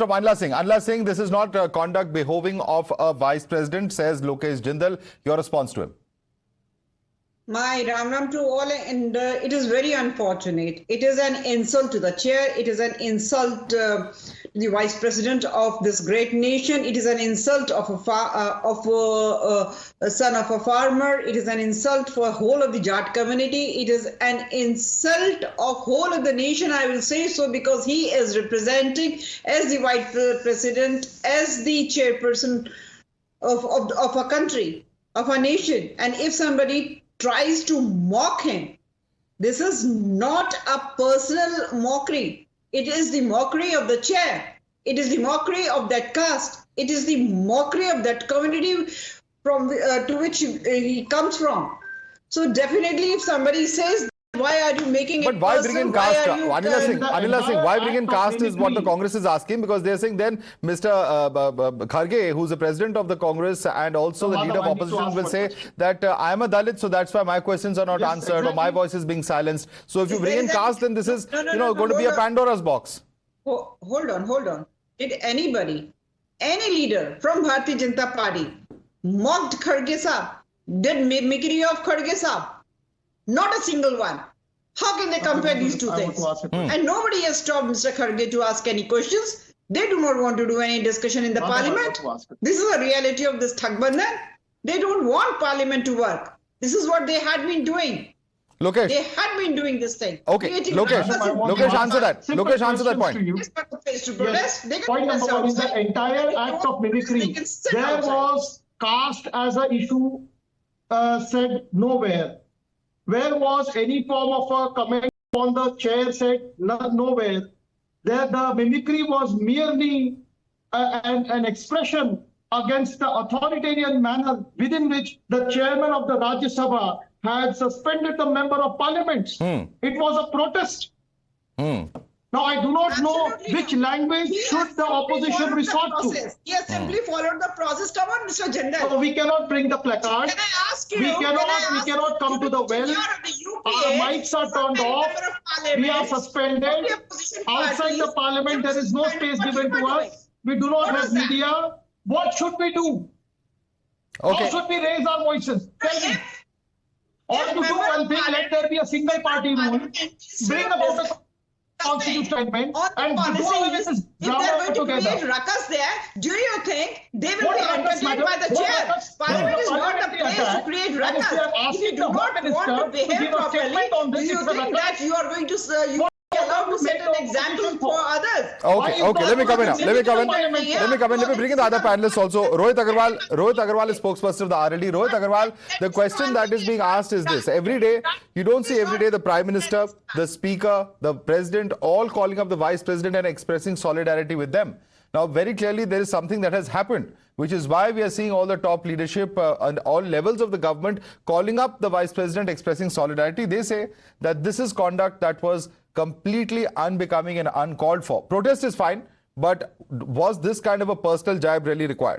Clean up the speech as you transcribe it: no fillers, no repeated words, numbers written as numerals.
From Anila Singh. Anila Singh, this is not conduct behoving of a vice president, says Lokesh Jindal. Your response to him? My Ram to all, and it is very unfortunate. It is an insult to the chair. It is an insult to the vice president of this great nation. It is an insult of a son of a farmer. It is an insult for whole of the Jat community. It is an insult of whole of the nation. I will say so because he is representing as the vice president, as the chairperson of a country, of a nation. And if somebody tries to mock him, this is not a personal mockery. It is the mockery of the chair. It is the mockery of that caste. It is the mockery of that community from to which he comes from. So definitely, if somebody says, "Why are you making but it why personal? bring in Why caste? are you Anila Singh, why bring in caste is what the Congress is asking, because they're saying then Mr. Kharge, who's the president of the Congress and also the leader of opposition, will say that I am a Dalit, so that's why my questions are not answered or my voice is being silenced. So if you bring in caste, then this is going to be a Pandora's box. Hold on. Did anybody, any leader from Bharatiya Janata Party mocked Kharge Saab? Did mimicry of Kharge Saab? Not a single one. How can they compare these two things? And nobody has stopped Mr. Kharge to ask any questions. They do not want to do any discussion in the parliament. This is the reality of this Thakbandhan. They don't want parliament to work. This is what they had been doing. Lokesh. They had been doing this thing. Okay, Lokesh, answer that. Lokesh, answer that point. Point number one is the entire act of mimicry. There was caste as an issue said nowhere. Where was any form of a comment on the chair said nowhere. There the mimicry was merely an expression against the authoritarian manner within which the chairman of the Rajya Sabha had suspended the member of parliament. It was a protest. Now, I do not know which language should the opposition resort to. He has simply followed the process. Come on, Mr. Jindal. So we cannot bring the placard. Can I ask you? We cannot come to the well. Our mics are turned off. We are suspended. Outside the parliament, there is no space given to us. We do not have media. What should we do? Okay. How should we raise our voices? Tell me. Or to do one thing, let there be a single party rule. Bring about a constitutional amendment and do away with this drama together. If they're going to create ruckus there, do you think they will be entertained by the chair? Parliament is not a place to create ruckus. If you do not want to behave properly, do you think that you are going to allowed to set an example for others? Okay, let me come in now. Let me bring in the other panelists also. Rohit Agarwal is spokesperson of the RLD. Rohit Agarwal, the question that is being asked is this. Every day, you don't see every day the Prime Minister, the Speaker, the President, all calling up the Vice President and expressing solidarity with them. Now, very clearly, there is something that has happened, which is why we are seeing all the top leadership and all levels of the government calling up the Vice President, expressing solidarity. They say that this is conduct that was completely unbecoming and uncalled for. Protest is fine, but was this kind of a personal jibe really required?